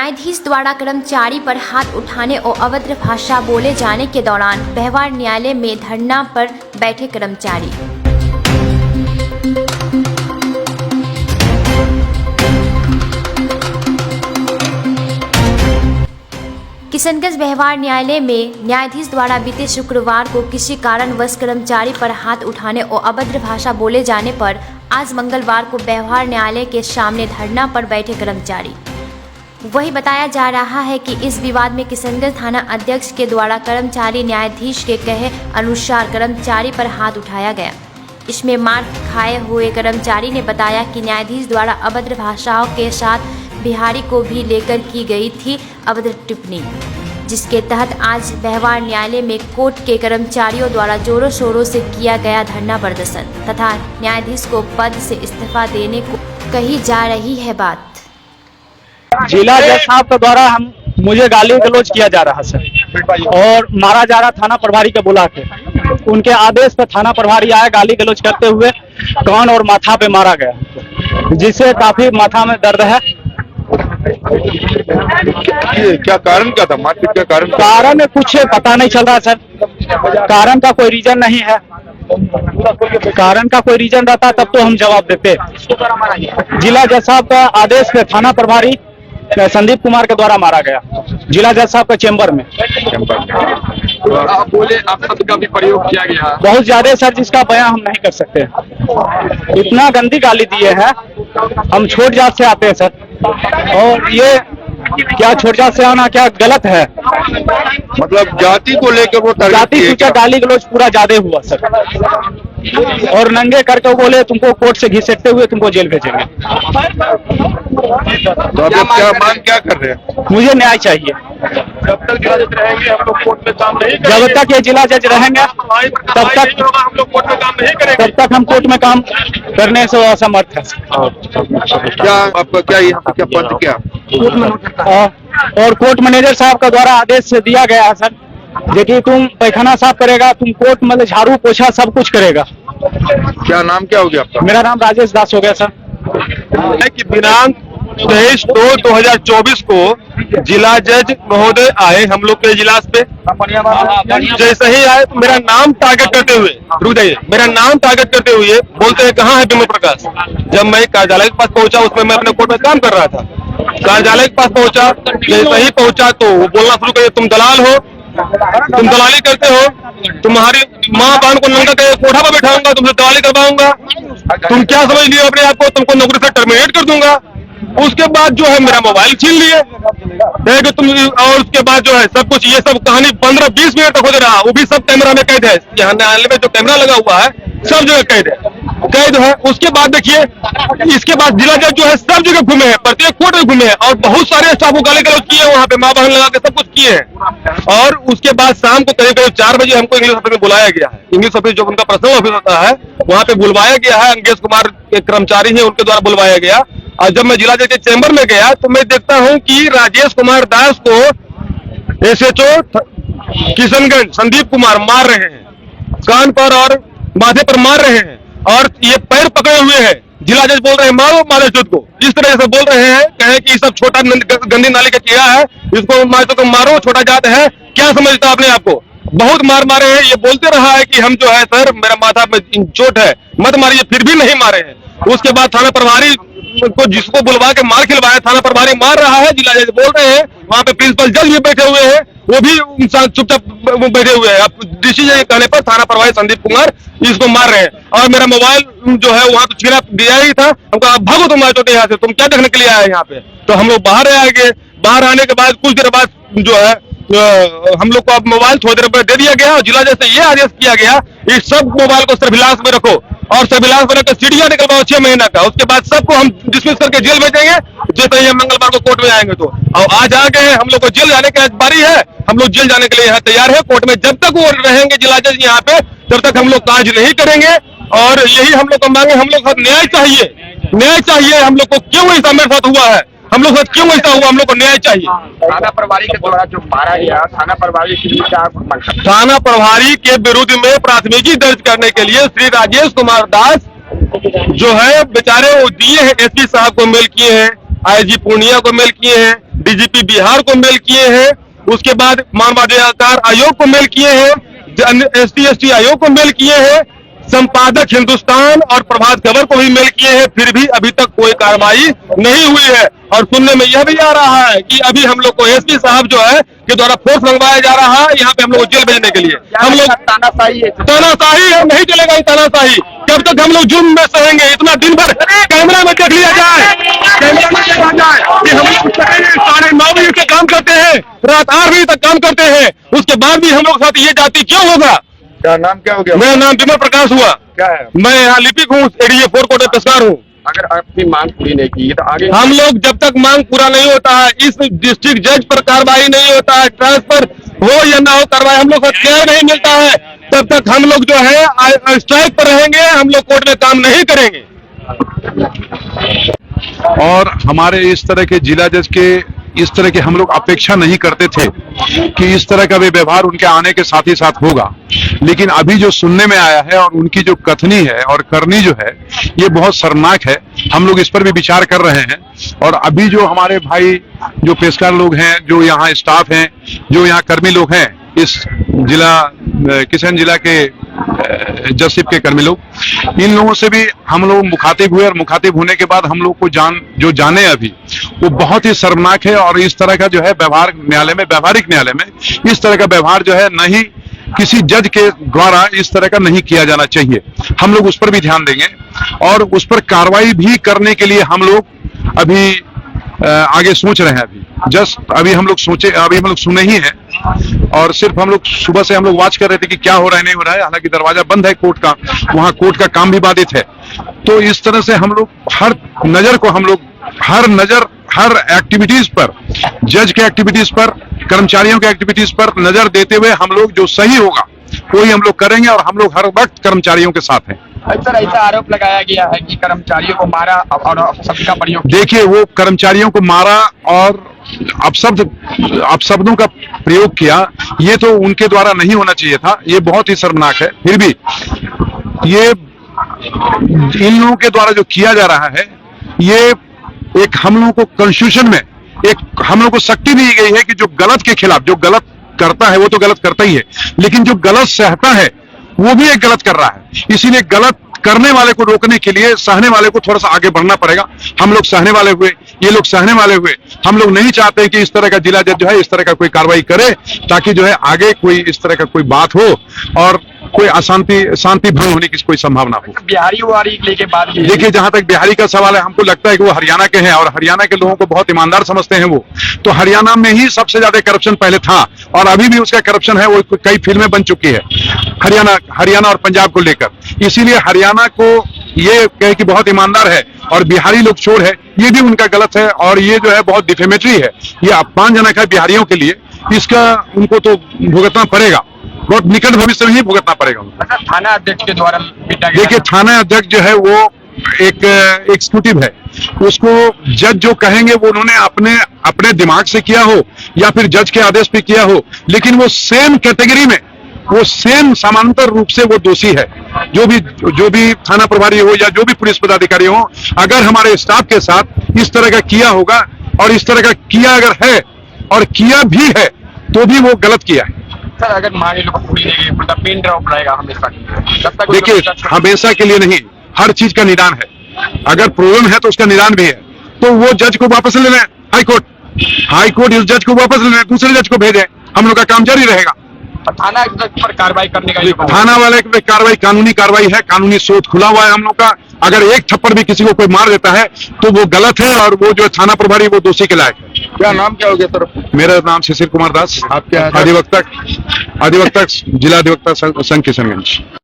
न्यायाधीश द्वारा कर्मचारी पर हाथ उठाने और अभद्र भाषा बोले जाने के दौरान व्यवहार न्यायालय में धरना पर बैठे कर्मचारी। किशनगंज व्यवहार न्यायालय में न्यायाधीश द्वारा बीते शुक्रवार को किसी कारणवश कर्मचारी पर हाथ उठाने और अभद्र भाषा बोले जाने पर आज मंगलवार को व्यवहार न्यायालय के सामने धरना पर बैठे कर्मचारी। वही बताया जा रहा है कि इस विवाद में किशनगंज थाना अध्यक्ष के द्वारा कर्मचारी न्यायाधीश के कहे अनुसार कर्मचारी पर हाथ उठाया गया। इसमें मार खाए हुए कर्मचारी ने बताया कि न्यायाधीश द्वारा अभद्र भाषाओं के साथ बिहारी को भी लेकर की गई थी अभद्र टिप्पणी, जिसके तहत आज व्यवहार न्यायालय में कोर्ट के कर्मचारियों द्वारा जोरों शोरों से किया गया धरना प्रदर्शन तथा न्यायाधीश को पद से इस्तीफा देने को कही जा रही है बात। जिला जज साहब के द्वारा मुझे गाली गलौज किया जा रहा सर और मारा जा रहा थाना प्रभारी के बुला के। उनके आदेश पर थाना प्रभारी आया, गाली गलौज करते हुए कान और माथा पे मारा गया, जिससे काफी माथा में दर्द है। क्या कारण क्या था मारपीट का? कारण कुछ पता नहीं चल रहा सर, कारण का कोई रीजन नहीं है। कारण का कोई रीजन रहता तब तो हम जवाब देते। जिला जज साहब का आदेश पे थाना प्रभारी संदीप कुमार के द्वारा मारा गया जिला जज साहब के चेंबर में। तो आप बोले आप शब्द का भी प्रयोग किया गया बहुत ज्यादा सर, जिसका बयान हम नहीं कर सकते। इतना गंदी गाली दिए हैं। हम छोट जात से आते हैं सर, और ये क्या छोट जात से आना क्या गलत है? मतलब जाति को लेकर वो जाति सूचक गाली गलौज पूरा ज्यादा हुआ सर, और नंगे करके बोले तुमको कोर्ट से घसीटते हुए तुमको जेल भेजेंगे। तो क्या मांग क्या कर रहे हैं? मुझे न्याय चाहिए। जब तक जिला जज रहेंगे हम लोग कोर्ट में काम नहीं जब तक ये जिला जज रहेंगे तब तक हम लोग कोर्ट में काम नहीं करेंगे। तब तक हम कोर्ट में काम करने से असमर्थ है। क्या आपका क्या यहाँ पे क्या पद क्या? और कोर्ट मैनेजर साहब का द्वारा आदेश से दिया गया है सर, देखिए तुम पैखाना साफ करेगा, तुम कोर्ट मतलब झाड़ू पोछा सब कुछ करेगा। क्या नाम क्या हो गया आपका? मेरा नाम राजेश दास हो गया सर। कि दिनांक 23/2/2024 को जिला जज महोदय आए हम लोग के इजलास पे। जैसे ही आए तो मेरा नाम टारगेट करते हुए रुक जाइए, मेरा नाम टारगेट करते हुए बोलते हैं कहाँ है विमल प्रकाश। जब मैं कार्यालय के पास पहुंचा, उसमें मैं अपने कोर्ट में काम कर रहा था, कार्यालय के पास पहुंचा, जैसे ही पहुंचा तो वो बोलना शुरू कर, तुम दलाल हो, तुम दलाली करते हो, तुम्हारी माँ बहन को नंगा के कोठा पर बैठाऊंगा, तुमसे दलाली करवाऊंगा, तुम क्या समझ लियो अपने आप को, तुमको नौकरी से टर्मिनेट कर दूंगा। उसके बाद जो है मेरा मोबाइल छीन लिए कि तुम, और उसके बाद जो है सब कुछ ये सब कहानी 15-20 मिनट तक हो रहा, वो भी सब कैमरा में कैद है। यहाँ न्यायालय में जो कैमरा लगा हुआ है सब जगह कैद है। उसके बाद देखिए, इसके बाद जिला जज जो है सब जगह घूमे हैं, प्रत्येक कोर्ट में घूमे हैं, और बहुत सारे स्टाफ को गाली गलौज किए, वहाँ पे माँ बहन लगा के सब कुछ किए हैं। और उसके बाद शाम को करीब 4 बजे हमको इंग्लिश ऑफिस में बुलाया गया है। इंग्लिश ऑफिस जो उनका पर्सनल ऑफिस होता है वहाँ पे बुलवाया गया है। अंगेश कुमार के कर्मचारी है, उनके द्वारा बुलवाया गया। और जब मैं जिला जज के चैम्बर में गया तो मैं देखता हूं कि राजेश कुमार दास को SHO किशनगंज संदीप कुमार मार रहे हैं, कान पर और माथे पर मार रहे हैं, और ये पैर पकड़े हुए हैं। जिला जज बोल रहे हैं मारो मालेचुत को, इस तरह से बोल रहे हैं, कहे कि सब छोटा गंदी नाली का कीड़ा है, इसको मालेचुत को मारो, छोटा जात है, क्या समझता अपने आप को। बहुत मार मारे हैं। ये बोलते रहा है कि हम जो है सर मेरा माथा में चोट है, मत मारिए, फिर भी नहीं मारे हैं। उसके बाद थाना प्रभारी को जिसको बुलवा के मार खिलवाया, थाना प्रभारी मार रहा है, जिला जज बोल रहे हैं, वहाँ पे प्रिंसिपल जज भी बैठे हुए हैं, वो भी चुपचाप बैठे हुए हैं। अब डीसी के कहने पर थाना प्रभारी संदीप कुमार इसको मार रहे हैं, और मेरा मोबाइल जो है वहाँ तो छीना दिया ही था। हमको आप भागो तुम आए यहाँ से, तुम क्या देखने के लिए आए यहाँ पे। तो हम लोग बाहर आ गए। बाहर आने के बाद कुछ देर बाद जो है हम लोग को अब मोबाइल थोड़ी देर बाद दे दिया गया, और जिला जज से ये आदेश किया गया इस सब मोबाइल को सर्विलांस में रखो, और सर्विलांस में रखकर सीढ़ियां निकलवाओ 6 महीना का। उसके बाद सबको हम डिसमिस करके जेल भेजेंगे, जैसे ही मंगलवार को कोर्ट में आएंगे। तो और आज आ गए, हम लोग को जेल जाने की बारी है, हम लोग जेल जाने के लिए यहाँ तैयार है। कोर्ट में जब तक वो रहेंगे जिला जज यहाँ पे, तब तक हम लोग कार्य नहीं करेंगे। और यही हम लोग को मांगे, हम लोग को न्याय चाहिए, न्याय चाहिए। हम लोग को क्यों ऐसा मेरे साथ हुआ है, हम लोग साथ क्यों ऐसा हुआ, हम लोग को न्याय चाहिए। थाना प्रभारी के द्वारा जो मारा गया, थाना प्रभारी के विरुद्ध थाना प्रभारी के विरुद्ध में प्राथमिकी दर्ज करने के लिए श्री राजेश कुमार दास जो है बेचारे वो दिए हैं, SP साहब को मेल किए हैं, IG पूर्णिया को मेल किए हैं, डीजीपी बिहार को मेल किए हैं, उसके बाद मानवाधिकार आयोग को मेल किए हैं, ST आयोग को मेल किए हैं, संपादक हिंदुस्तान और प्रभात खबर को भी मेल किए हैं, फिर भी अभी तक कोई कार्रवाई नहीं हुई है। और सुनने में यह भी आ रहा है कि अभी हम लोग को एसपी साहब जो है के द्वारा फोर्स मंगवाया जा रहा है यहाँ पे हम लोग को जेल भेजने के लिए। हम लोग तानाशाही है। तानाशाही है, नहीं चलेगा ये तानाशाही। जब तक हम लोग जुर्म में सहेंगे, इतना दिन भर कैमरा में देख लिया जाए, कैमरा में देखा जाए कि हम लोग 9:30 बजे से काम करते हैं, रात 8 बजे तक काम करते हैं, उसके बाद भी हम लोग साथ ये जाति क्यों होगा? क्या नाम क्या हो गया? मेरा नाम विमल प्रकाश हुआ। क्या है? मैं यहाँ लिपिक हूँ, एडीए 4 कोर्ट में पेशकार हूँ। अगर आपकी मांग पूरी नहीं की तो आगे हम लोग जब तक मांग पूरा नहीं होता है, इस डिस्ट्रिक्ट जज पर कार्रवाई नहीं होता है, ट्रांसफर हो या ना हो कार्रवाई, हम लोग को न्याय नहीं मिलता है, तब तक हम लोग जो है स्ट्राइक पर रहेंगे, हम लोग कोर्ट में काम नहीं करेंगे। और हमारे इस तरह के जिला जज के इस तरह के हम लोग अपेक्षा नहीं करते थे कि इस तरह का व्यवहार उनके आने के साथ ही साथ होगा, लेकिन अभी जो सुनने में आया है और उनकी जो कथनी है और करनी जो है ये बहुत शर्मनाक है। हम लोग इस पर भी विचार कर रहे हैं। और अभी जो हमारे भाई जो पेशकार लोग हैं, जो यहाँ स्टाफ हैं, जो यहाँ कर्मी लोग हैं, इस जिला किशन जिला के जजशिप के कर्मी लोग, इन लोगों से भी हम लोग मुखातिब हुए और मुखातिब होने के बाद हम लोग को जाने अभी वो बहुत ही शर्मनाक है। और इस तरह का जो है व्यवहार न्यायालय में, व्यवहारिक न्यायालय में इस तरह का व्यवहार जो है नहीं किसी जज के द्वारा इस तरह का नहीं किया जाना चाहिए। हम लोग उस पर भी ध्यान देंगे और उस पर कार्रवाई भी करने के लिए हम लोग अभी आगे सोच रहे हैं। अभी हम लोग सुने ही हैं और सिर्फ हम लोग सुबह से हम लोग वॉच कर रहे थे कि क्या हो रहा है नहीं हो रहा है। हालांकि दरवाजा बंद है कोर्ट का, वहां कोर्ट का काम भी बाधित है। तो इस तरह से हम लोग हर एक्टिविटीज पर, जज के एक्टिविटीज पर, कर्मचारियों के एक्टिविटीज पर नजर देते हुए हम लोग जो सही होगा वही हम लोग करेंगे और हम लोग हर वक्त कर्मचारियों के साथ हैं। सर, ऐसा आरोप लगाया गया है कि कर्मचारियों को मारा और अपशब्द का प्रयोग। देखिए, वो कर्मचारियों को मारा और अपशब्दों का प्रयोग किया, ये तो उनके द्वारा नहीं होना चाहिए था। ये बहुत ही शर्मनाक है। फिर भी ये इन लोगों के द्वारा जो किया जा रहा है, ये एक हम लोगों को कॉन्स्टिट्यूशन में एक हम लोगों को शक्ति दी गई है कि जो गलत के खिलाफ, जो गलत करता है वो तो गलत करता ही है, लेकिन जो गलत सहता है वो भी एक गलत कर रहा है। इसीलिए गलत करने वाले को रोकने के लिए सहने वाले को थोड़ा सा आगे बढ़ना पड़ेगा। हम लोग सहने वाले हुए, ये लोग सहने वाले हुए। हम लोग नहीं चाहते कि इस तरह का जिला जज जो है इस तरह का कोई कार्रवाई करे, ताकि जो है आगे कोई इस तरह का कोई बात हो और कोई शांति भंग होने की कोई संभावना हो। बिहारी वारी लेके बात की। देखिए, जहां तक बिहारी का सवाल है, हमको लगता है कि वो हरियाणा के हैं और हरियाणा के लोगों को बहुत ईमानदार समझते हैं। वो तो हरियाणा में ही सबसे ज्यादा करप्शन पहले था और अभी भी उसका करप्शन है। वो कई फिल्में बन चुकी है हरियाणा और पंजाब को लेकर। इसीलिए हरियाणा को ये कहे कि बहुत ईमानदार है और बिहारी लोग चोर है, ये भी उनका गलत है और ये जो है बहुत डिफेमेटरी है, ये अपमानजनक है बिहारियों के लिए। इसका उनको तो भुगतना पड़ेगा, बहुत निकट भविष्य में ही भुगतना पड़ेगा। अच्छा, थाना अध्यक्ष के द्वारा देखिए, थाना अध्यक्ष जो है वो एक एग्जीक्यूटिव है, उसको जज जो कहेंगे वो उन्होंने अपने दिमाग से किया हो या फिर जज के आदेश पे किया हो, लेकिन वो सेम कैटेगरी में, वो सेम समांतर रूप से वो दोषी है। जो भी थाना प्रभारी हो या जो भी पुलिस पदाधिकारी हो, अगर हमारे स्टाफ के साथ इस तरह का किया होगा और इस तरह का किया अगर है और किया भी है तो भी वो गलत किया है। सर, अगर मान लो पूरी नहीं पेन ड्रॉप रहेगा हमेशा के लिए, जब तक। देखिए, हमेशा के लिए नहीं, हर चीज का निदान है। अगर प्रॉब्लम है तो उसका निदान भी है, तो वो जज को वापस ले लें। हाई कोर्ट इस जज को वापस ले लें, दूसरे जज को भेजें, हम लोग का काम जारी रहेगा। थाना अध्यक्ष पर कार्रवाई करने का थाना वाले पे कार्रवाई कानूनी कार्रवाई है, कानूनी सोच खुला हुआ है हम लोग का। अगर एक थप्पड़ भी किसी को कोई मार देता है तो वो गलत है और वो जो थाना प्रभारी वो दोषी के लायक है। क्या नाम क्या हो गया सर? मेरा नाम शिशिर कुमार दास, आप क्या अधिवक्ता जिला अधिवक्ता संघ किशनगंज।